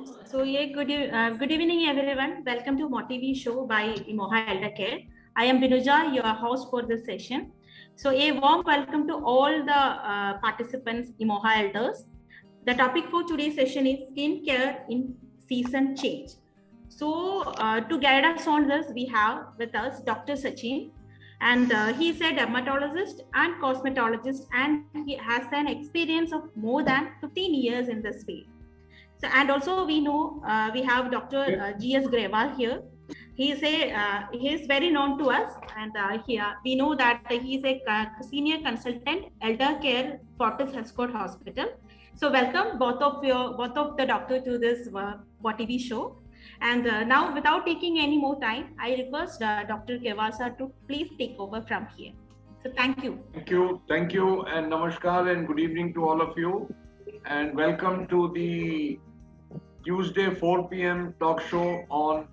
Good evening, everyone. Welcome to MoTV show by Imoha Elder Care. I am Binuja, your host for this session. So, a warm welcome to all the participants, Imoha Elders. The topic for today's session is skin care in season change. So, to guide us on this, we have with us Dr. Sachin, and he is a dermatologist and cosmetologist, and he has an experience of more than 15 years in this field. So, and also we know we have Dr. G.S. Grewal here. He is very known to us, and we know that he is a senior consultant elder care Fortis Healthcote Hospital. So welcome both of the doctor to this MoTV show. And now, without taking any more time, I request Dr. Grewal sir to please take over from here. So thank you. Thank you, and namaskar and good evening to all of you, and welcome to the Tuesday 4 p.m. talk show on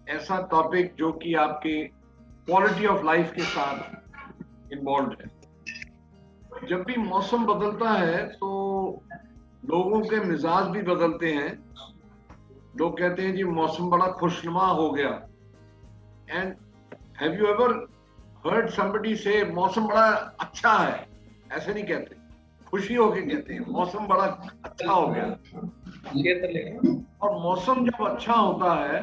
ऐसा topic जो कि आपके quality of life के साथ involve है। जब भी मौसम बदलता है तो लोगों के मिजाज भी बदलते हैं। लोग कहते हैं जी मौसम बड़ा खुशनुमा हो गया। And have you ever heard somebody से मौसम बड़ा अच्छा है? ऐसे नहीं कहते, खुशी होके कहते हैं मौसम बड़ा अच्छा हो गया। और मौसम जब अच्छा होता है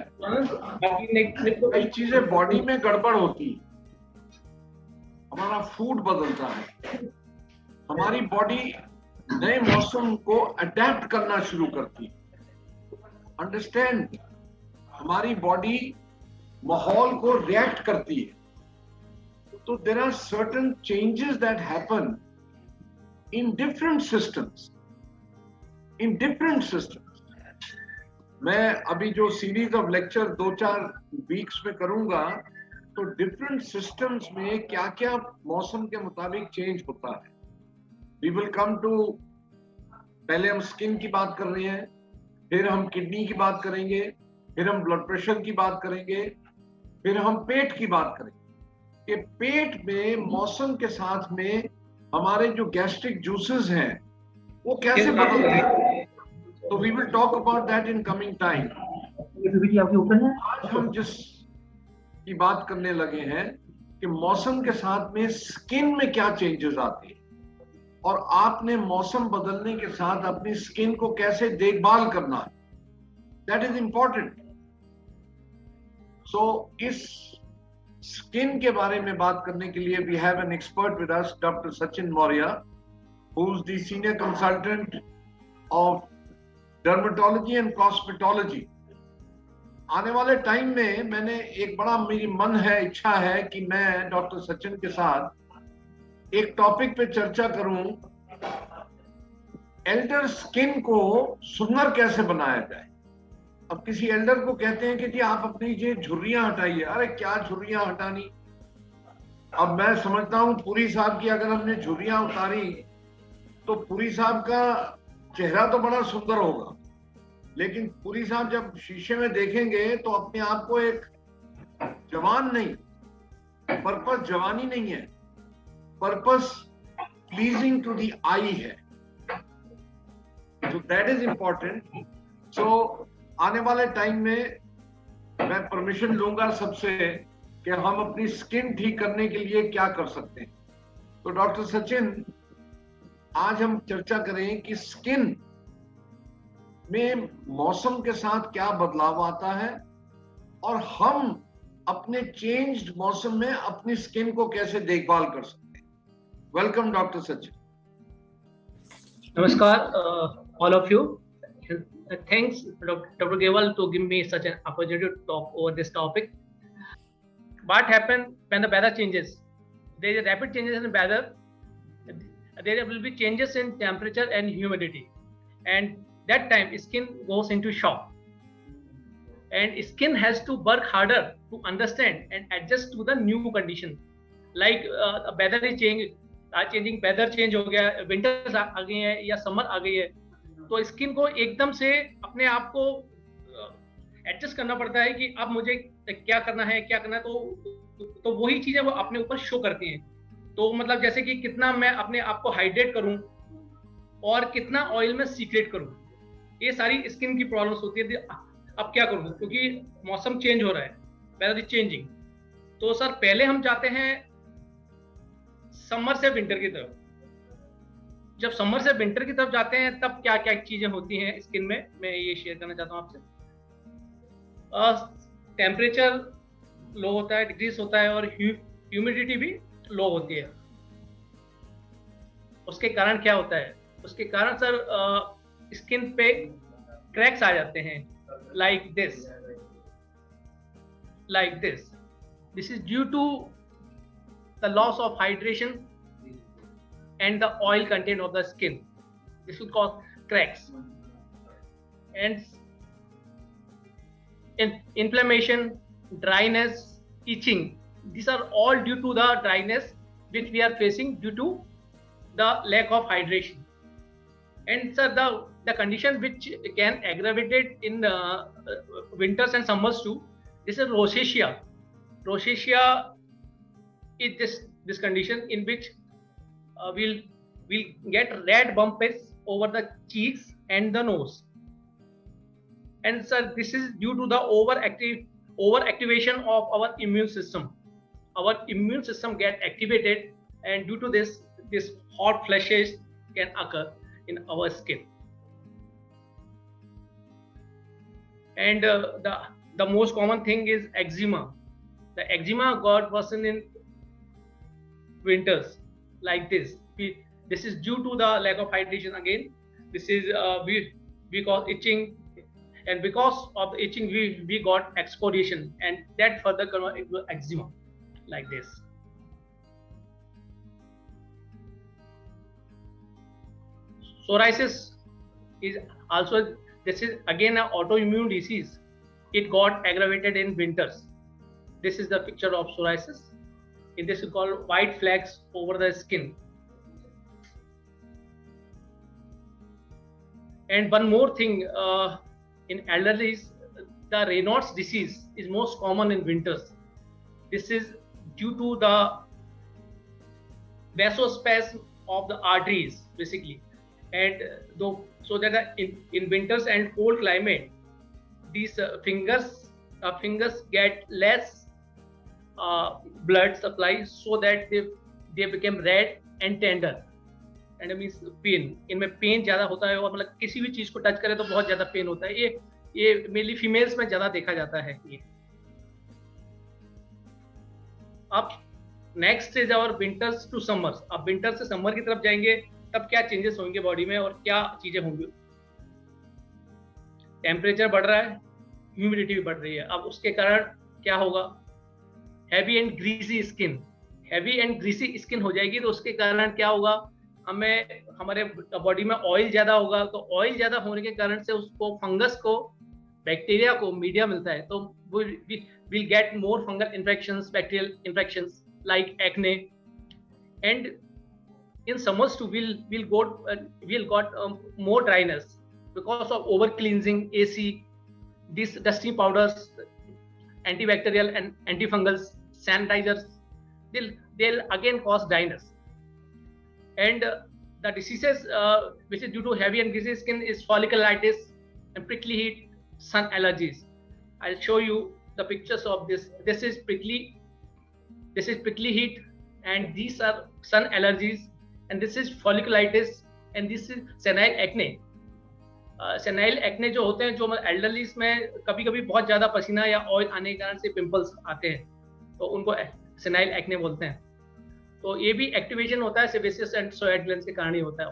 कई चीजें बॉडी में गड़बड़ होती है। हमारा फूड बदलता है, हमारी बॉडी नए मौसम को अडेप्ट करना शुरू करती है। अंडरस्टैंड, हमारी बॉडी माहौल को रिएक्ट करती है। तो there are certain changes that happen in different systems. मैं अभी जो सीरीज ऑफ लेक्चर 2-4 वीक्स में करूंगा तो डिफरेंट सिस्टम्स में क्या क्या मौसम के मुताबिक चेंज होता है। वी विल कम टू, पहले हम स्किन की बात कर रहे हैं, फिर हम किडनी की बात करेंगे, फिर हम ब्लड प्रेशर की बात करेंगे, फिर हम पेट की बात करेंगे कि पेट में मौसम के साथ में हमारे जो गैस्ट्रिक जूसेस हैं वो कैसे बदलते हैं। तो we will talk about that in coming time. आज हम जिस की बात करने लगे हैं कि मौसम के साथ में स्किन में क्या चेंजेस आते हैं और आपने मौसम बदलने के साथ अपनी स्किन को कैसे देखभाल करना है, दैट इज इंपॉर्टेंट। सो इस स्किन के बारे में बात करने के लिए we have an expert with us, doctor Sachin Maurya, who is the senior consultant of dermatology and cosmetology. आने वाले टाइम में मैंने एक बड़ा मेरी मन है, इच्छा है कि मैं डॉक्टर सचिन के साथ एक टॉपिक पे चर्चा करूं, एल्डर स्किन को सुंदर कैसे बनाया जाए। अब किसी एल्डर को कहते हैं कि जी आप अपनी ये झुर्रियां हटाइए। अरे क्या झुर्रियां हटानी। अब मैं समझता हूं पुरी साहब की अगर हमने झुर्रियां उतारी तो पुरी साहब का चेहरा तो बड़ा सुंदर होगा, लेकिन पुरी साहब जब शीशे में देखेंगे तो अपने आप को एक जवान नहीं, पर्पस जवानी नहीं है, पर्पस प्लीजिंग टू द आई है। तो दैट इज इंपॉर्टेंट। सो आने वाले टाइम में मैं परमिशन लूंगा सबसे कि हम अपनी स्किन ठीक करने के लिए क्या कर सकते हैं। तो डॉक्टर सचिन, आज हम चर्चा करें कि स्किन में मौसम के साथ क्या बदलाव आता है और हम अपने चेंज्ड मौसम में अपनी स्किन को कैसे देखभाल कर सकते हैं। Welcome doctor Sachin. नमस्कार all of you. Thanks Dr. Grewal to give me such an opportunity to talk over this topic. What happens when the weather changes? There is rapid changes in the weather. There will be changes in temperature and humidity, and that time skin goes into shock, and skin has to work harder to understand and adjust to the new condition. Like weather is changing, weather change हो गया, winters आ गई है या summer आ गई है, तो skin को एकदम से अपने आप को एडजस्ट करना पड़ता है कि अब मुझे क्या करना है। तो वही चीजें वो अपने ऊपर शो करती हैं। तो मतलब जैसे कि कितना मैं अपने आप को हाइड्रेट करूं और कितना ऑयल में सीक्रेट करूं, ये सारी स्किन की प्रॉब्लम्स होती है। अब क्या करूँ, क्योंकि मौसम चेंज हो रहा है, वेदर इज चेंजिंग। तो सर पहले हम जाते हैं समर से विंटर की तरफ। जब समर से विंटर की तरफ जाते हैं तब क्या क्या चीजें होती हैं स्किन में, मैं ये शेयर करना चाहता हूँ आपसे। टेम्परेचर लो होता है, डिक्रीज होता है, और ह्यूमिडिटी भी लो होती है। उसके कारण क्या होता है, उसके कारण सर स्किन पे क्रैक्स आ जाते हैं, like this. This is due to the loss of hydration and the oil content of the skin. This will cause cracks and inflammation, dryness, itching. These are all due to the dryness which we are facing due to the lack of hydration. And sir, the condition which can aggravate it in winters and summers too, this is rosacea. Rosacea is this condition in which we'll get red bumps over the cheeks and the nose. And sir, this is due to the overactivation of our immune system. Our immune system get activated, and due to this hot flashes can occur in our skin. And the most common thing is eczema. The eczema got worsened in winters, like this. This is due to the lack of hydration again. This is because itching, and because of the itching we got excoriation, and that further converted into eczema, like this. Psoriasis is also, this is again an autoimmune disease. It got aggravated in winters. This is the picture of psoriasis. In this is called white flags over the skin. And one more thing, in elderlies, the Raynaud's disease is most common in winters. This is due to the vasospasm of the arteries, basically. And so that in winters and cold climate, these fingers get less blood supply, so that they become red and tender. And it means pain. इनमें pen ज्यादा होता है, और मतलब किसी भी चीज को टच करे तो बहुत ज्यादा पेन होता है। ये मेनली फीमेल्स में ज्यादा देखा जाता है ये। अब next is our winters to summers. अब विंटर से समर की तरफ जाएंगे तब क्या चेंजेस होंगे बॉडी में और क्या चीजें होंगी। टेम्परेचर बढ़ रहा है, ह्यूमिडिटी भी बढ़ रही है। अब उसके कारण क्या होगा, heavy and greasy skin. Heavy and greasy skin हो जाएगी तो उसके कारण क्या होगा, हमारे बॉडी में ऑयल ज्यादा होगा। तो ऑयल ज्यादा होने के कारण से उसको फंगस को, बैक्टीरिया को मीडिया मिलता है, तो we'll get more fungal infections, bacterial infections like acne. And in summers too, we'll got more dryness because of over cleansing, AC, these dusty powders, antibacterial and antifungals, sanitizers, they'll again cause dryness. And the diseases which is due to heavy and greasy skin is folliculitis and prickly heat, sun allergies. I'll show you the pictures of this. This is prickly heat, and these are sun allergies, and this is folliculitis, and this is senile acne. Senile acne जो होते हैं, जो elderlies में कभी कभी बहुत ज्यादा पसीना या ऑयल आने के कारण से पिंपल्स आते हैं, तो उनको सेनाइल एक्ने बोलते हैं। तो ये भी एक्टिवेशन होता है सेबेसियस एंड सोयाइड ग्लैंड्स के कारण ही होता है।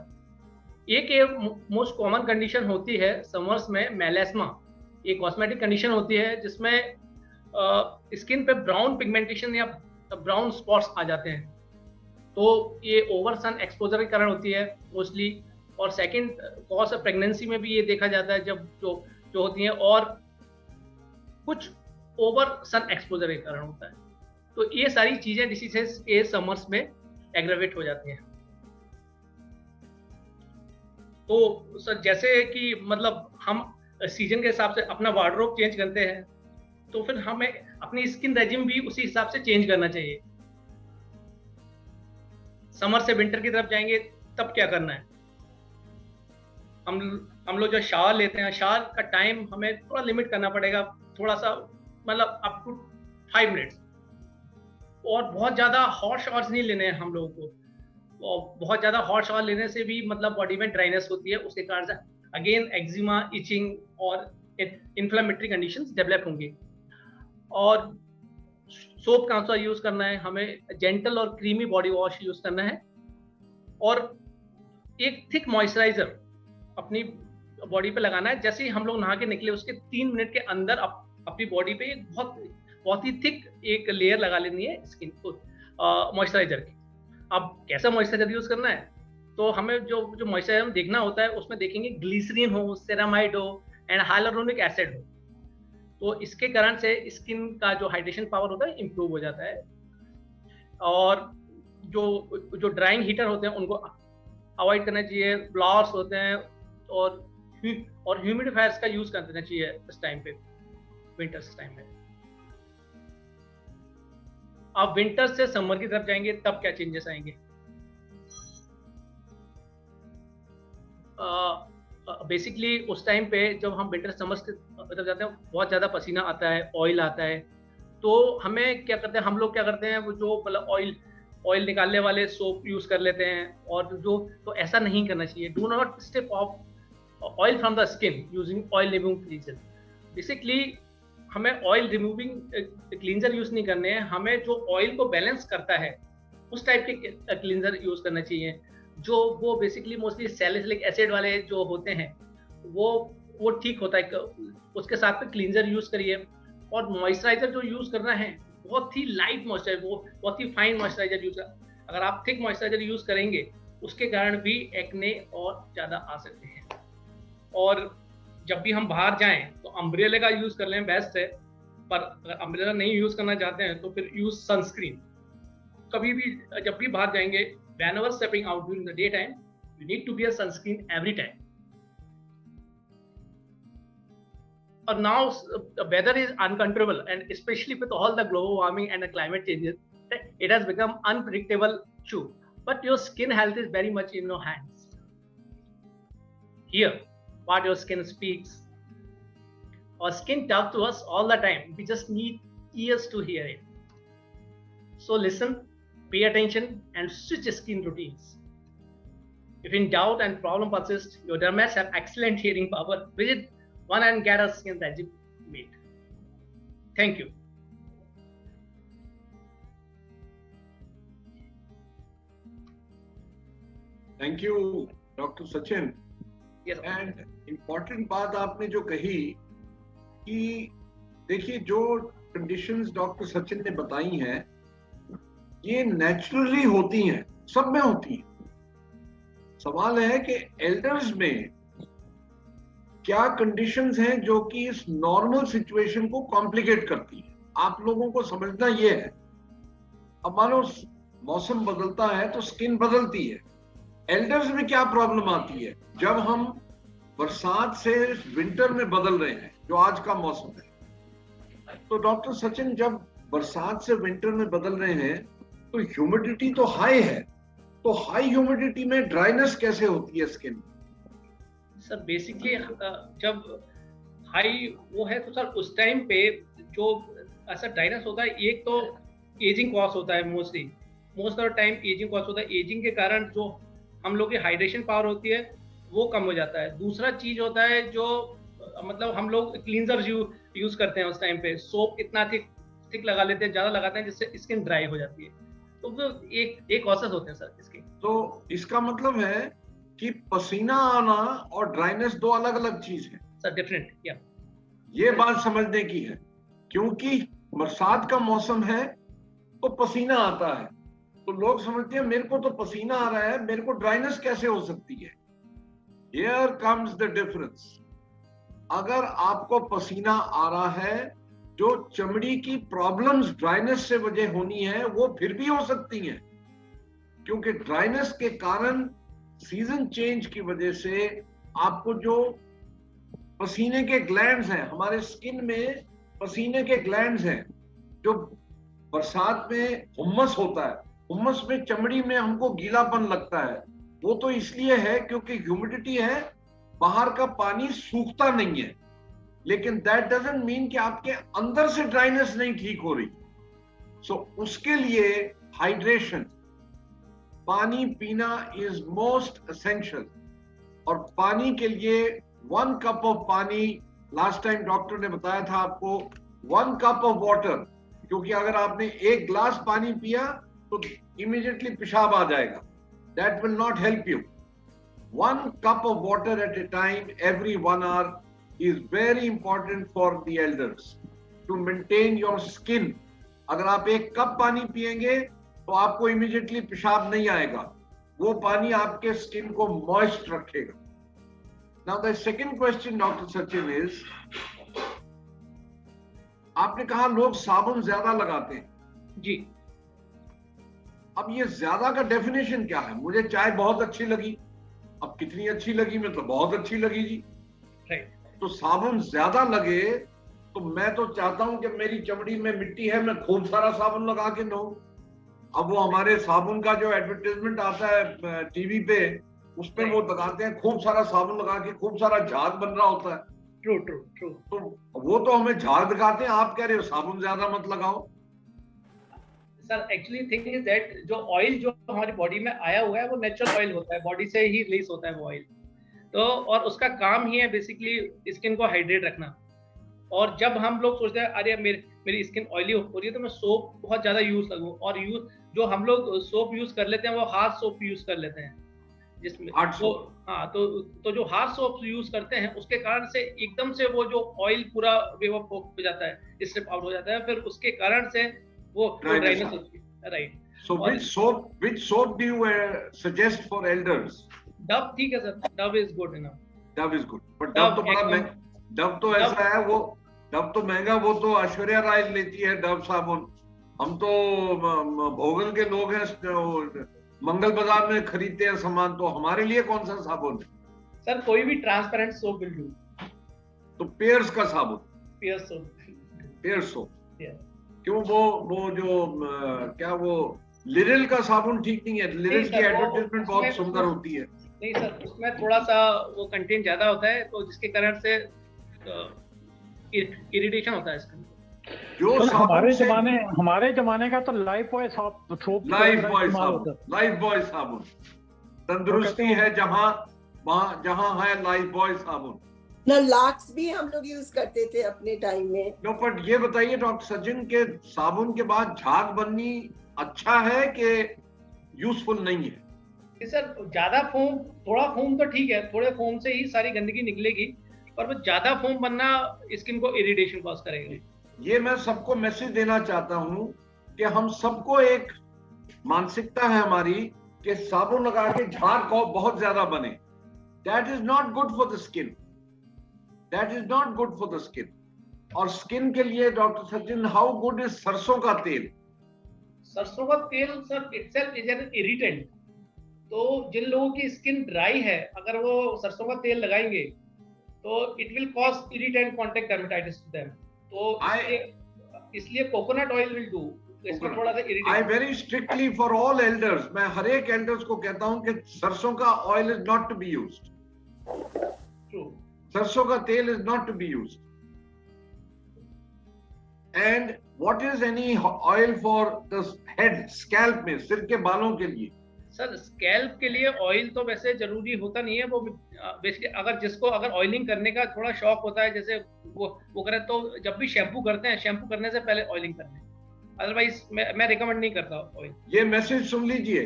एक मोस्ट कॉमन कंडीशन होती है समर्स में मेलास्मा। ये कॉस्मेटिक कंडीशन होती है जिसमें स्किन पे ब्राउन पिगमेंटेशन या ब्राउन स्पॉट्स आ जाते हैं। तो ये ओवर सन एक्सपोजर के कारण होती है मोस्टली। और सेकंड कॉज ऑफ प्रेगनेंसी में भी ये देखा जाता है जब जो होती हैं, और कुछ ओवर सन एक्सपोजर के कारण होता है। तो ये सारी चीजें डिसीजेस ये समर्स में एग्रेवेट हो जाती हैं। तो सर जैसे कि मतलब हम सीजन के हिसाब से अपना वार्डरोब चेंज करते हैं, तो फिर हमें अपनी स्किन रेजिम भी उसी हिसाब से चेंज करना चाहिए। समर से विंटर की तरफ जाएंगे तब क्या करना है, हम लोग जो शावर लेते हैं, शावर का टाइम हमें थोड़ा लिमिट करना पड़ेगा, थोड़ा सा मतलब अप टू 5 मिनट्स। और बहुत ज़्यादा हॉट शावर्स नहीं लेने हैं हम लोगों को, और बहुत ज़्यादा हॉट शावर लेने से भी मतलब बॉडी में ड्राइनेस होती है, उसके कारण से अगेन एक्जिमा, इचिंग और इन्फ्लेमेटरी कंडीशंस डेवलप होंगी। और सोप कौन सा यूज़ करना है, हमें जेंटल और क्रीमी बॉडी वॉश यूज़ करना है, और एक थिक मॉइस्चराइजर अपनी बॉडी पे लगाना है। जैसे ही हम लोग नहा के निकले उसके 3 मिनट के अंदर अपनी बॉडी पे एक बहुत ही थिक एक लेयर लगा लेनी है स्किन को मॉइस्चराइजर की। अब कैसा मॉइस्चराइजर यूज करना है, तो हमें जो मॉइस्चराइजर देखना होता है उसमें देखेंगे ग्लिसरीन हो, सेरामाइड हो एंड हाइलुरोनिक एसिड हो। तो इसके कारण से स्किन का जो हाइड्रेशन पावर होता है इम्प्रूव हो जाता है। और जो ड्राइंग हीटर होते हैं उनको अवॉइड करना चाहिए, ब्लावर्स होते हैं और ह्यूमिडिफायर्स का यूज कर देना चाहिए इस टाइम पे, विंटर्स टाइम में। आप विंटर से समर की तरफ जाएंगे तब क्या चेंजेस आएंगे? बेसिकली उस टाइम पे जब हम विंटर समर की तरफ जाते हैं बहुत ज़्यादा पसीना आता है, ऑयल आता है, तो हमें क्या करते हैं, हम लोग क्या करते हैं, वो जो मतलब ऑयल निकालने वाले सोप यूज कर लेते हैं। और तो ऐसा नहीं करना चाहिए। Do not step of oil from the skin using oil removing cleanser. Basically हमें ऑयल रिमूविंग क्लींजर यूज नहीं करने हैं, हमें जो ऑयल को बैलेंस करता है उस टाइप के क्लींजर यूज करना चाहिए। वो बेसिकली मोस्टली सैलिसिलिक एसिड वाले जो होते हैं वो ठीक होता है, उसके साथ में क्लींजर यूज करिए। और मॉइस्चराइजर जो यूज करना है बहुत ही लाइट मॉइस्चराइजर, वो बहुत ही फाइन मॉइस्चराइजर यूज कर। अगर आप थिक मॉइस्चराइजर यूज करेंगे उसके कारण भी एक्ने और ज्यादा आ सकते हैं। और जब भी हम बाहर जाएं तो अम्ब्रेला का यूज कर लें, बेस्ट है। पर अगर अम्ब्रेला नहीं यूज करना चाहते हैं तो फिर यूज सनस्क्रीन। कभी भी जब भी बाहर जाएंगे, whenever stepping out during the daytime, you need to wear sunscreen every time. Or now the weather is uncontrollable, and especially with all the global warming and the climate changes, it has become unpredictable too. But your skin health is very much in your hands. Hear what your skin speaks. Our skin talks to us all the time. We just need ears to hear it. So listen, pay attention, and switch skin routines. If in doubt and problem persist, your dermis have excellent hearing power. Visit one and get a skin regimen made. Thank you. Thank you, Dr. Sachin. Yes. And important बात आपने जो कही कि देखिए जो conditions doctor Sachin ने बताई हैं ये नेचुरली होती हैं, सब में होती हैं। सवाल है कि एल्डर्स में क्या कंडीशंस हैं जो कि इस नॉर्मल सिचुएशन को कॉम्प्लिकेट करती हैं। आप लोगों को समझना ये है, अब मानो मौसम बदलता है तो स्किन बदलती है। एल्डर्स में क्या प्रॉब्लम आती है, जब हम बरसात से विंटर में बदल रहे हैं, जो आज का मौसम है, तो डॉक्टर सचिन जब बरसात से विंटर में बदल रहे हैं तो ह्यूमिडिटी तो हाई है, तो हाई ह्यूमिडिटी में ड्राइनेस कैसे होती है स्किन में? सर बेसिकली जब हाई वो है तो सर उस टाइम पे जो ऐसा ड्राइनेस होता है, एक तो एजिंग कॉज होता है, most of time ageing cause होता है। एजिंग के कारण जो हम लोग की हाइड्रेशन पावर होती है वो कम हो जाता है। दूसरा चीज होता है जो मतलब हम लोग क्लींजर यूज करते हैं उस टाइम पे, सोप इतना थिक लगा लेते हैं, ज्यादा लगाते हैं जिससे स्किन ड्राई हो जाती है। तो वो एक कॉसेस होते हैं सर इसके। तो इसका मतलब है कि पसीना आना और ड्राइनेस दो अलग अलग चीज है सर, डिफरेंट। या ये बात समझने की है, क्योंकि बरसात का मौसम है तो पसीना आता है, तो लोग समझते हैं मेरे को तो पसीना आ रहा है, मेरे को ड्राइनेस कैसे हो सकती है। Here comes the difference. अगर आपको पसीना आ रहा है, जो चमड़ी की प्रॉब्लम्स ड्राइनेस से वजह होनी है वो फिर भी हो सकती हैं, क्योंकि ड्राइनेस के कारण सीजन चेंज की वजह से आपको जो पसीने के ग्लैंड्स हैं, हमारे स्किन में पसीने के ग्लैंड्स हैं, जो बरसात में हुम्मस होता है, हुम्मस में चमड़ी में हमको गीलापन लगता है, वो तो इसलिए है क्योंकि ह्यूमिडिटी है बाहर का पानी सूखता नहीं है, लेकिन दैट डजंट मीन कि आपके अंदर से ड्राइनेस नहीं ठीक हो रही। सो उसके लिए हाइड्रेशन, पानी पीना इज मोस्ट एसेंशियल। और पानी के लिए 1 कप ऑफ पानी, लास्ट टाइम डॉक्टर ने बताया था आपको 1 कप ऑफ वाटर, क्योंकि अगर आपने 1 ग्लास पानी पिया तो इमीडिएटली पेशाब आ जाएगा। That will not help you. 1 cup of water at a time every 1 hour is very important for the elders to maintain your skin. अगर आप 1 कप पानी पिएंगे तो आपको इमीडिएटली पेशाब नहीं आएगा, वो पानी आपके स्किन को मॉइस्ट रखेगा। Now the second question doctor Sachin is, आपने कहा लोग साबुन ज्यादा लगाते हैं जी। अब ये ज्यादा का डेफिनेशन क्या है? मुझे चाय बहुत अच्छी लगी, अब कितनी अच्छी लगी, मतलब बहुत अच्छी लगी जी। राइट। तो साबुन ज्यादा लगे तो मैं तो चाहता हूं कि मेरी चमड़ी में मिट्टी है, मैं खूब सारा साबुन लगा के नहाऊं। अब वो हमारे साबुन का जो एडवर्टाइजमेंट आता है टीवी पे, उसपे वो लगाते हैं खूब सारा साबुन लगा के, खूब सारा झाग बन रहा होता है। True true true. तो वो तो हमें झाग दिखाते हैं, आप कह रहे हो साबुन ज्यादा मत लगाओ। Sir actually thing is that जो ऑयल जो हमारी बॉडी में आया हुआ है वो नेचुरल ऑयल होता है, बॉडी से ही रिलीज होता है वो ऑयल। तो और उसका काम ही है बेसिकली स्किन को हाइड्रेट रखना। और जब हम लोग सोचते हैं अरे मेरी स्किन ऑयली हो रही है तो मैं सोप बहुत ज्यादा यूज करूँ, और जो हम लोग सोप यूज कर लेते हैं वो हार्ड सोप यूज कर लेते हैं, जिसमें तो जो हार्ड सोप यूज करते हैं उसके कारण से एकदम से वो जो ऑयल पूरा वेव हो जाता है, स्ट्रिप आउट हो जाता है, फिर उसके कारण से वो ड्राइनेस होती है। Right. So which soap do you suggest for elders? Dove ठीक है sir, Dove is good enough. Dove is good, पर डव तो बड़ा महंगा, डव तो ऐसा है, वो डव तो महंगा, वो तो ऐश्वर्या राय लेती है डव साबुन। हम तो भोगल के लोग हैं, मंगल बाजार में खरीदते हैं सामान, तो हमारे लिए कौन सा साबुन है? सर कोई भी ट्रांसपेरेंट सोप विल डू। तो पेयर्स का साबुन, पेयर सोप क्यों? वो जो क्या वो लिरिल का साबुन ठीक नहीं है? लिरिल की एडवर्टाइजमेंट बहुत सुंदर होती है। नहीं सर, उसमें थोड़ा सा वो कंटेंट ज्यादा होता है, तो जिसके कारण से इरिटेशन होता है इसका। जो हमारे जमाने का तो लाइफ बॉय साबुन तंदुरुस्ती है जहां है लाइफ बॉय साबुन ना। लैक्स भी हम लोग यूज करते थे अपने टाइम में। नो, बट ये बताइए डॉक्टर सचिन के साबुन के बाद झाग बननी अच्छा है कि यूजफुल नहीं है? सर ज्यादा फोम, थोड़ा फोम तो ठीक है, थोड़े फोम से ही सारी गंदगी निकलेगी, पर वो ज्यादा फोम बनना स्किन को इरिटेशन कॉज करेगा। ये मैं सबको मैसेज देना चाहता हूं कि हम सबको एक मानसिकता है हमारी कि साबुन लगा के झाग बहुत ज्यादा बने। That is not good for the skin, that is not good for the skin. और स्किन के लिए doctor Sachin, how good is सरसों का तेल? सरसों का तेल sir itself is an irritant. तो जिन लोगों की स्किन ड्राई है, अगर वो सरसों का तेल लगाएंगे तो it will cause irritant contact dermatitis to them. तो इसलिए कोकोनट ऑयल विल डू। इसमें थोड़ा सा irritate. I very strictly for all elders, मैं हर एक एल्डर्स को कहता हूं कि सरसों का oil is not to be used. True. सरसों का तेल is not to be used. And what is any oil for the head, scalp में, सिर के बालों के लिए? सर स्कैल्प के लिए ऑयल तो वैसे जरूरी होता नहीं है, वो बेसिकली अगर ऑयलिंग करने का थोड़ा शौक होता है, जैसे वो करें तो जब भी शैम्पू करते हैं, शैम्पू करने से पहले ऑयलिंग करना है, अदरवाइज मैं रिकमेंड नहीं करता ऑयल। ये मैसेज सुन लीजिए,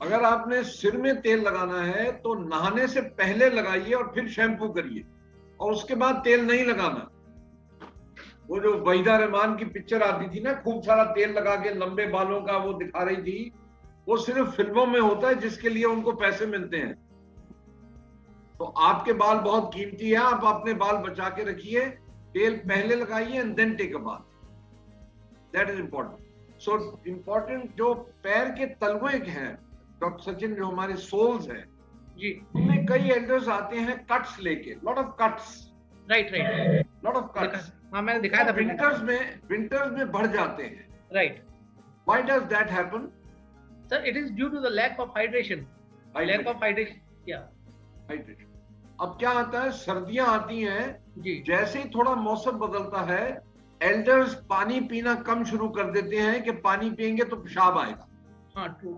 अगर आपने सिर में तेल लगाना है तो नहाने से पहले लगाइए और फिर शैम्पू करिए, और उसके बाद तेल नहीं लगाना। वो जो वहीदा रहमान की पिक्चर आती थी ना, खूब सारा तेल लगा के लंबे बालों का वो दिखा रही थी, वो सिर्फ फिल्मों में होता है जिसके लिए उनको पैसे मिलते हैं। तो आपके बाल बहुत कीमती है, आप अपने बाल बचा के रखिए, तेल पहले लगाइए and then take a bath, that is important. So important जो पैर के तलवे हैं डॉक्टर सचिन, जो हमारे सोल्स हैं जी, उनमें कई एल्डर्स आते हैं कट्स लेके, lot of cuts. Right, lot of cuts. हाँ मैंने दिखाया था। विंटर्स में बढ़ जाते हैं। Right. Why does that happen? Sir, it is due to the lack of hydration. Lack of hydration. Yeah. Hydration. अब क्या आता है, सर्दियां आती हैं, जी जैसे ही थोड़ा मौसम बदलता है, एल्डर्स पानी पीना कम शुरू कर देते हैं कि पानी पिएंगे तो पेशाब आएगा। हाँ ट्रू।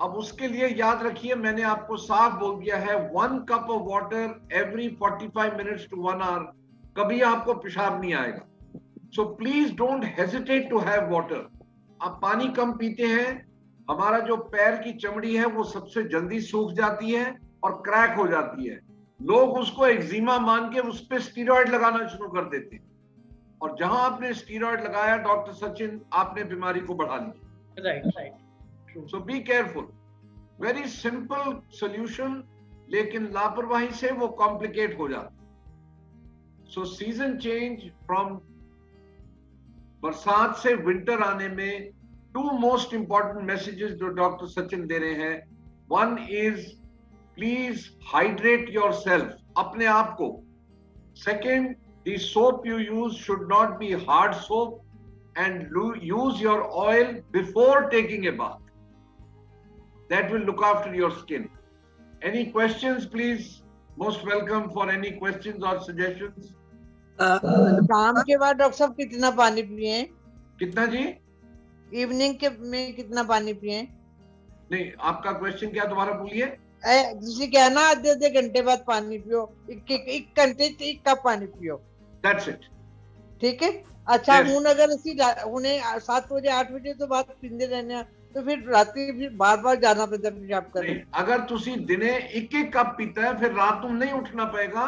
अब उसके लिए याद रखिए, मैंने आपको साफ बोल दिया है, 1 cup of water every 45 minutes to 1 hour, कभी आपको पेशाब नहीं आएगा। So please don't hesitate to have water. आप पानी कम पीते हैं, हमारा जो पैर की चमड़ी है वो सबसे जल्दी सूख जाती है और क्रैक हो जाती है। लोग उसको एक्जिमा मान के उस पर स्टीरॉयड लगाना शुरू कर देते हैं, और जहां आपने स्टीरॉयड लगाया डॉक्टर सचिन, आपने बीमारी को बढ़ा लिया। Right right true. So be careful. Very simple solution, लेकिन लापरवाही से वो कॉम्प्लिकेट हो जाता। सो सीजन चेंज फ्रॉम बरसात से विंटर आने में 2 मोस्ट इंपॉर्टेंट मैसेजेस जो डॉक्टर सचिन दे रहे हैं। 1 इज प्लीज हाइड्रेट योरसेल्फ, अपने आप को। 2nd, the soap you use should not be hard soap, and use your oil before taking a bath. That will look after your skin. Any questions, please? Most welcome for any questions or suggestions. शाम के बाद doctor साहब कितना पानी पिए? कितना जी? Evening के में कितना पानी पिए? नहीं, आपका क्वेश्चन क्या, दोबारा बोलिए। जिसे क्या ना आधे घंटे बाद पानी पियो, एक घंटे 1 कप पानी पियो। That's it. ठीक है। अच्छा Yes. ਹੁਣ अगर ਅਸੀਂ ਹੁਣੇ 7 ਵਜੇ 8 ਵਜੇ ਤੋਂ ਬਾਅਦ ਪੀਂਦੇ ਰਹਿੰਦੇ ਆ तो फिर राती फिर बार-बार जाना पैंदा पेशाब करने। नहीं, अगर तुसी दिने 1-1 कप पीता है, फिर रात ਨੂੰ नहीं उठना पएगा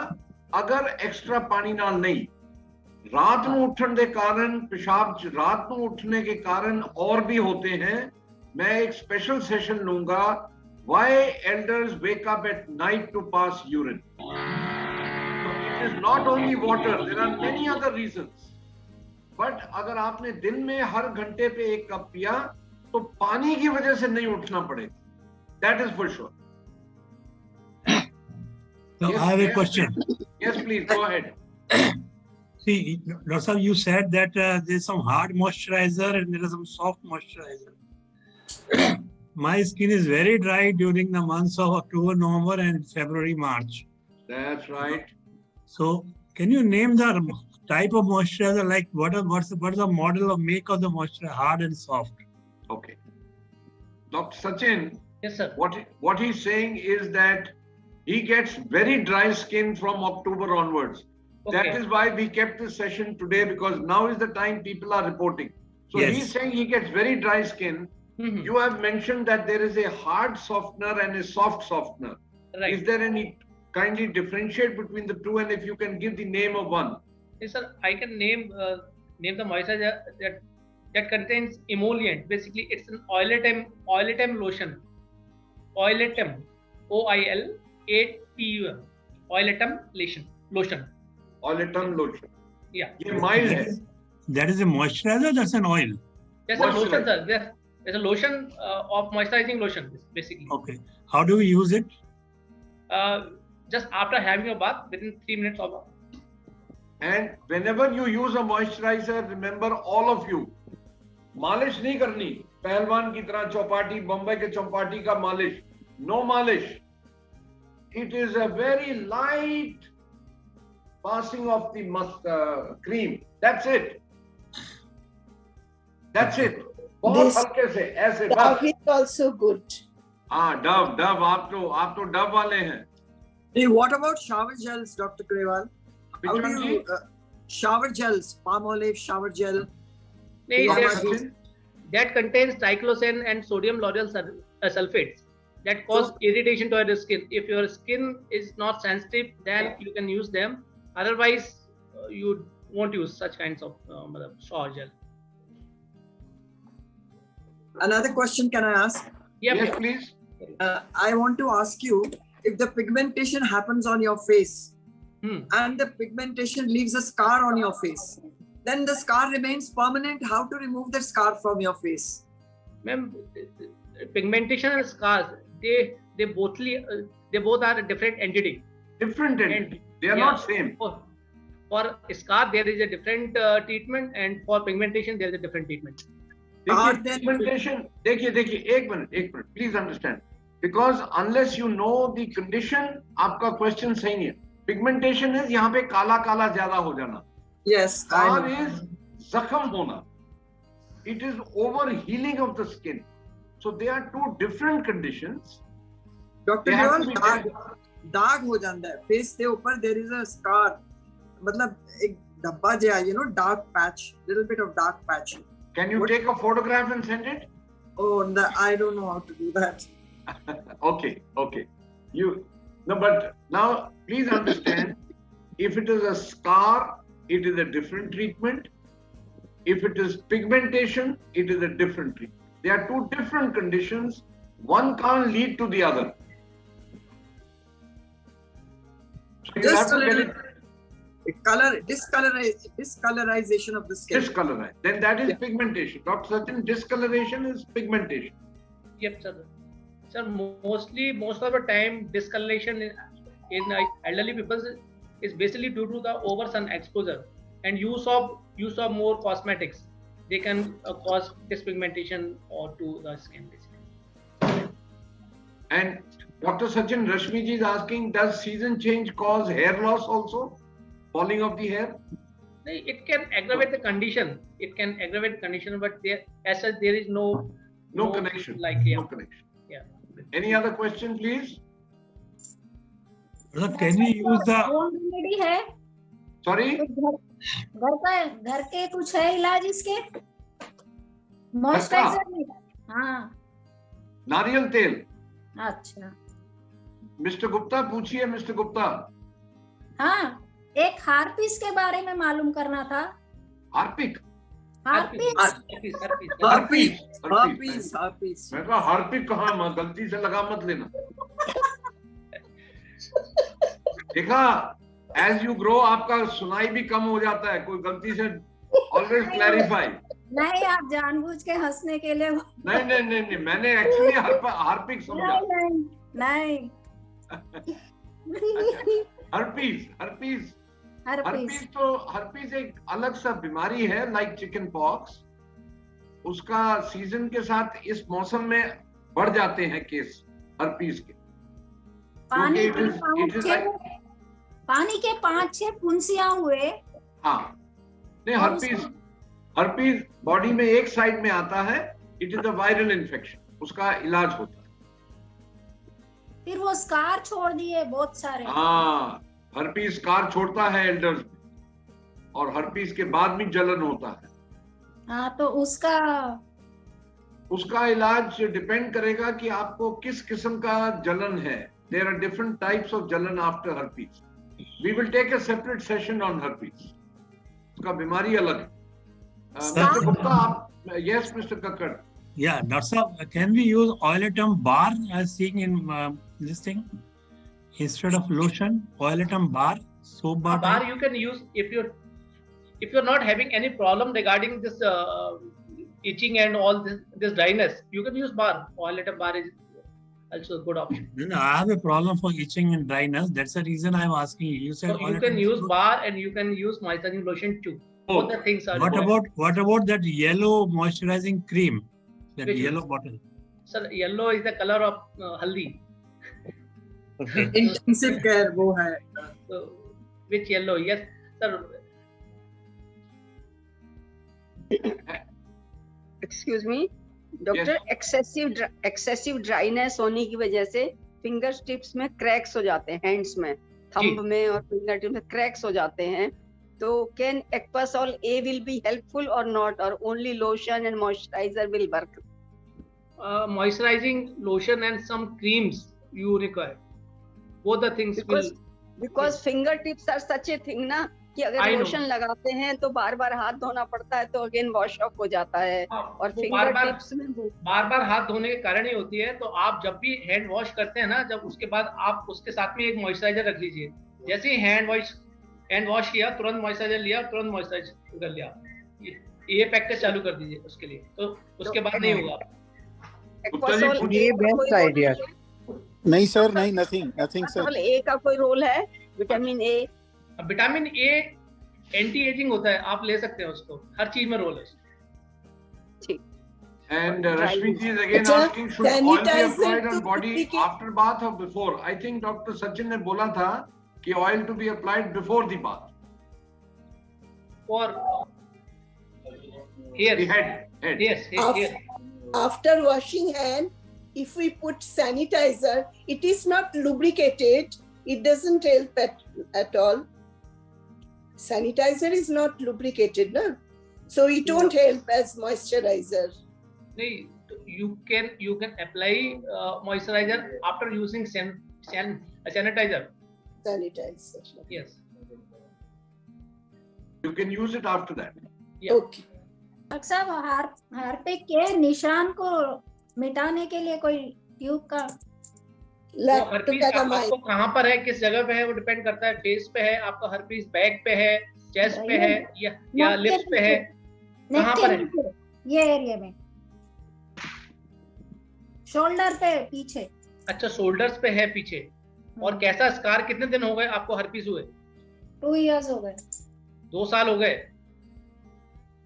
अगर एक्स्ट्रा पानी नाल नहीं। रात ਨੂੰ उठने के कारण पेशाब, रात ਨੂੰ उठने के कारण और भी होते हैं। मैं एक स्पेशल सेशन लूंगा, why elders wake up at night to pass urine. So it is not only water, there are many other reasons. But अगर आपने दिन में हर घंटे पे 1 कप पिया तो पानी की वजह से नहीं उठना पड़ेगा। That is for sure. So Yes, I have a yes. question. Yes, please go ahead. See, Dr. Saab, you said that there's some hard moisturizer and there is some soft moisturizer. My skin is very dry during the months of October, November, and February, March. That's right. So, can you name the type of moisturizer? Like, what's the model of make of the moisturizer, hard and soft? Okay. Dr. Sachin, Yes sir. what he's saying is that he gets very dry skin from October onwards. That Okay. is why we kept this session today, because now is the time people are reporting. So Yes. he's saying he gets very dry skin. Mhm. You have mentioned that there is a hard softener and a soft softener. Right. Is there any, kindly differentiate between the two, and if you can give the name of one. Yes, sir. I can name the moisturizer that contains emollient. Basically, it's an oiletem lotion. Oiletem, OILATUM. Oiletem lotion. Oletum lotion. Yeah. ये mild है. That is a moisturizer, that's an oil. There's a lotion, Moisturizer. sir. There's a lotion of moisturizing lotion, basically. Okay. How do we use it? Just after having a bath, within 3 minutes of bath. And whenever you use a moisturizer, remember all of you, मालिश नहीं करनी पहलवान की तरह, चौपाटी, बम्बई के चौपाटी का मालिश, no मालिश. It is a very light passing of the cream. That's it. That's it. बहुत This- हल्के से ऐसे Dove बस. is also good. हाँ, डव आप तो डव वाले हैं. Hey, what about shower gels, Dr. Grewal? Which How one do ji? you, shower gels, palm olive shower gel. They- Yeah, that- but- that contains triclosan and sodium lauryl sulfates that cause irritation to your skin. If your skin is not sensitive, then you can use them. Otherwise, you won't use such kinds of shower gel. Another question can I ask? Yeah, Yes, please. I want to ask you, if the pigmentation happens on your face and the pigmentation leaves a scar on your face, then the scar remains permanent. How to remove the scar from your face? ma'am, pigmentation and scars, they both are a different entity. Different entity. They are Yeah. not same. For scar, there is a different treatment, and for pigmentation, there is a different treatment. देखिए Are there- pigmentation, देखिए एक minute please understand, because unless you know the condition, आपका question सही है. Pigmentation is यहाँ पे काला काला ज्यादा हो जाना. Yes, I Scar know. is जख्म होना. It is over healing of the skin. So they are two different conditions. Dr. They have Deol, to be दाग हो जाता है फेस के ऊपर. There is a scar, मतलब एक धब्बा जो है, you know, dark patch, little bit of dark patch. Can you take a photograph and send it? Oh, no, I don't know how to do that. Okay. No, but now please understand, if it is a scar, it is a different treatment. If it is pigmentation, it is a different treatment. They are two different conditions. One can't lead to the other. So you Just have to a get little discolorization of the skin. discolorized. Then that is pigmentation. Dr. Sachin, discoloration is pigmentation. Yep, sir. Sir, most of the time, discoloration in elderly people is basically due to the over sun exposure and use of more cosmetics. They can cause dyspigmentation or to the skin, basically. And Dr. Sachin, Rashmi ji is asking, does season change cause hair loss also? Falling of the hair? It can aggravate the condition. But as such, there is no connection. No connection. Yeah. Any other question, please? Can we use the home remedy है? Sorry? घर के कुछ है इलाज इसके? Moisturiser नहीं? हाँ. नारियल तेल. अच्छा. मिस्टर गुप्ता पूछिए, मिस्टर गुप्ता. हाँ, एक हार्पिस के बारे में मालूम करना था. हार्पिक? Herpes. मैं कहा हार्पिक कहाँ, मैं गलती से लगा मत लेना. देखा, as you grow आपका सुनाई भी कम हो जाता है, कोई गलती से always clarify. नहीं, आप जानबूझ के हंसने के लिए. नहीं, मैंने एक्चुअली हार्पिक समझा. नहीं. हर्पीज एक अलग सा बीमारी है, लाइक चिकन पॉक्स. उसका सीजन के साथ इस मौसम में बढ़ जाते हैं केस हर्पीज के. पानी के 5-6 फुंसियां हुए. हाँ, नहीं, हर्पीज बॉडी में एक साइड में आता है. It is a viral infection. उसका इलाज होता है. फिर वो स्कार छोड़ दिए बहुत सारे. हाँ, हर्पीज स्कार छोड़ता है एल्डर्स में, और हर्पीज के बाद भी जलन होता है. हाँ, तो उसका इलाज डिपेंड करेगा कि आपको किस किस्म का जलन है. There are different types of jalan after herpes. We will take a separate session on herpes. उसका बीमारी अलग है. Mr. Gupta, आप, yes, Mr. Kakkad. Yeah, Dr. Sahab, can we use Oiletum bar as seen in this thing instead of lotion? Oiletum bar, soap bar. Bar you can use if you're not having any problem regarding this itching and all this dryness. You can use bar. Oiletum bar is also a good option. No, I have a problem for itching and dryness. That's the reason I'm asking you. You said so you can use bar and you can use moisturizing lotion too. Both the things are. What about that yellow moisturizing cream? That Which yellow bottle. Sir, yellow is the color of haldi. Okay. Intensive care वो है. So, which yellow? Yes, sir. Excuse me, doctor. Excessive dryness होने की वजह से finger tips में cracks हो जाते हैं, हैंड्स में, थंब में और फिंगर टिप में क्रैक्स हो जाते हैं. तो can Aquasol A will be helpful or not, or only lotion and moisturizer will work? Moisturizing lotion and some creams you require. Both the things because fingertips are such a thing ना, कि अगर lotion लगाते हैं तो बार बार हाथ धोना पड़ता है, तो अगेन वॉश ऑफ हो जाता है. और फिंगर टिप्स में बार बार हाथ धोने के कारण ही होती है. तो आप जब भी हैंड वॉश करते हैं ना, जब उसके बाद आप उसके साथ में एक मॉइस्चराइजर रख लीजिए. जैसे ही हैंड वॉश किया, तुरंत मॉइस्चराइजर लिया, तुरंत मॉइस्चराइज कर लिया. ये पैकेज चालू कर दीजिए उसके लिए, तो उसके बाद नहीं होगा. ये बेस्ट आइडिया. नहीं सर, नहीं, नथिंग सर. ए का कोई रोल है? विटामिन ए एंटी एजिंग होता है, आप ले सकते हैं उसको. हर चीज में रोल है. ठीक. And Rashmi ji is again asking, should oil be applied on body after bath or before? I think Dr. Sachin ने बोला था कि oil to be applied before the bath. For here. The head. Yes. After washing hand, if we put sanitizer, it is not lubricated. It doesn't help at all. Sanitizer is not lubricated, no? So it won't help as moisturizer. नहीं, you can apply moisturizer after using sanitizer. Sanitizer. Yes. You can use it after that. Yeah. Okay. Doctor साहब Harpic के निशान को मिटाने के लिए कोई tube का हर्पीस आपको कहाँ पर है, किस जगह पे है, वो डिपेंड करता है. फेस पे है आपका हर्पीस, बैक पे है, चेस्ट पे है या लिप्स पे है, कहाँ पर है? ये एरिया में, शोल्डर पे पीछे. अच्छा, शोल्डर्स पे है पीछे. और कैसा स्कार, कितने दिन हो गए आपको हर्पीस हुए? 2 years हो गए. 2 साल हो गए.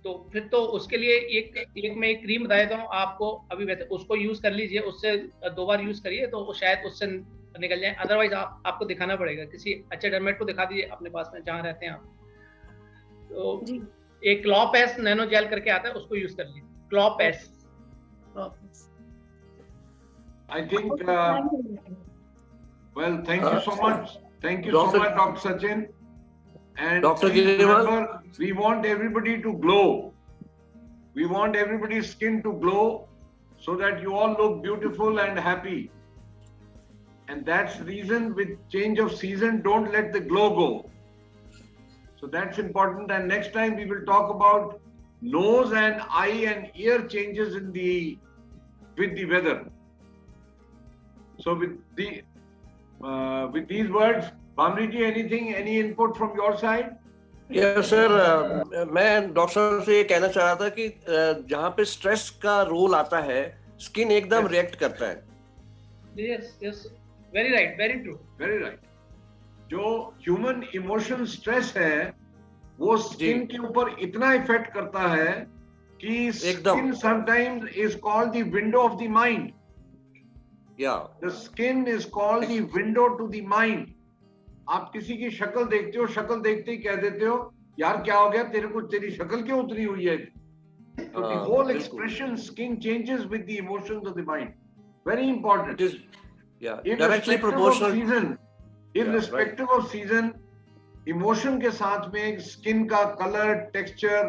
तो फिर तो उसके लिए एक मैं एक क्रीम बता देता हूँ आपको अभी, वैसे उसको यूज कर लीजिए, उससे 2 बार यूज करिए तो शायद उससे निकल जाए. अदरवाइज आपको दिखाना पड़ेगा, किसी अच्छे डर्मेट को दिखा दीजिए अपने पास में जहाँ रहते हैं आप. तो एक क्लॉपैस नैनो जेल करके आता है, उसको यूज कर लीजिए. क्लॉपैस. I think, well, thank you so much. Thank you so much, Dr. Sachin. And Dr. remember, we want everybody to glow. We want everybody's skin to glow so that you all look beautiful and happy. And that's the reason with change of season, don't let the glow go. So that's important. And next time we will talk about nose and eye and ear changes with the weather. So with these words, Bhamri ji, any input from your side? Yes, sir. मैं doctor साहब से ये कहना चाह रहा था कि जहाँ पे स्ट्रेस का रोल आता है, स्किन एकदम रिएक्ट करता है. Yes, very right, very true. Very right. जो ह्यूमन इमोशन स्ट्रेस है, वो स्किन के ऊपर इतना इफेक्ट करता है कि skin sometimes is called the window of the mind. The skin is called the window to the mind. आप किसी की शक्ल देखते हो, शक्ल देखते ही कह देते हो, यार क्या हो गया तेरे को, तेरी शक्ल क्यों उतरी हुई है? So the whole expression skin changes with the emotions of the mind. Very important. It is, directly proportional. Irrespective of season, emotion के साथ में skin का color, texture,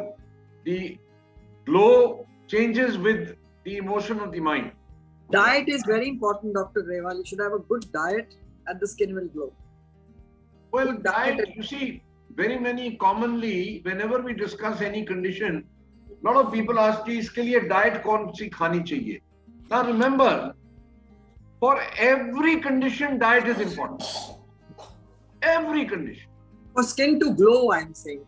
the glow changes with the emotion of the mind. Diet is very important, Dr. Rewal. You should have a good diet and the skin will glow. Well, diet, you see, very many commonly, whenever we discuss any condition, a lot of people ask, इसके लिए diet कौन सी खानी चाहिए? Now remember, for every condition, diet is important. Every condition. For skin to glow, I'm saying.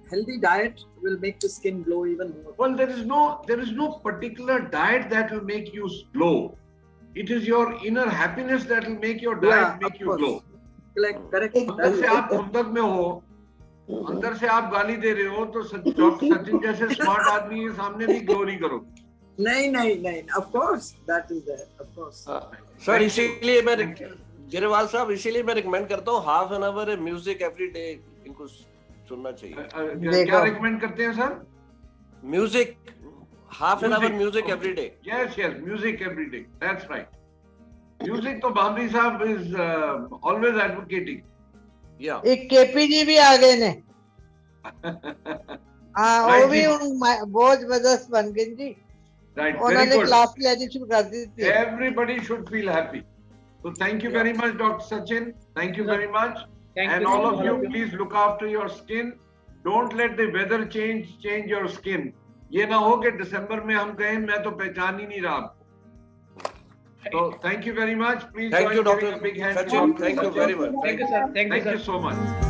Healthy diet will make the skin glow even more. Well, there is no particular diet that will make you glow. It is your inner happiness that will make your diet make you glow. Correct. अंदर से आप खुंदक में हो, अंदर से आप गाली दे रहे हो, तो डॉक्टर सचिन जैसे स्मार्ट आदमी के सामने भी ग्लो नहीं करोगे. नहीं. Of course, that is there. Of course. Sir इसीलिए मैं गिरवाल साहब इसीलिए मैं रिकमेंड करता हूँ half an hour music every day इनको सुनना चाहिए. क्या रिकमेंड करते हैं sir? Music, half an hour music every day. Yes, music every day. That's right. Music तो भामरी साहब is always advocating. Yeah. एक केपी जी भी आ गए ने. हाँ, वो भी बहुत जबरदस्त बन गए जी. Right. उन्होंने क्लास लेनी शुरू कर दी थी. Everybody should feel happy. So thank you very much, Dr. Sachin. Thank you very much. And all of you, please look after your skin. Don't let the weather change your skin. ये ना हो कि दिसंबर में हम कहें मैं तो पहचान ही नहीं रहा आपको. So thank you very much. Please thank you, Dr. Big hand. Sachin. Thank you very much. Thank you, sir. Thank you so much.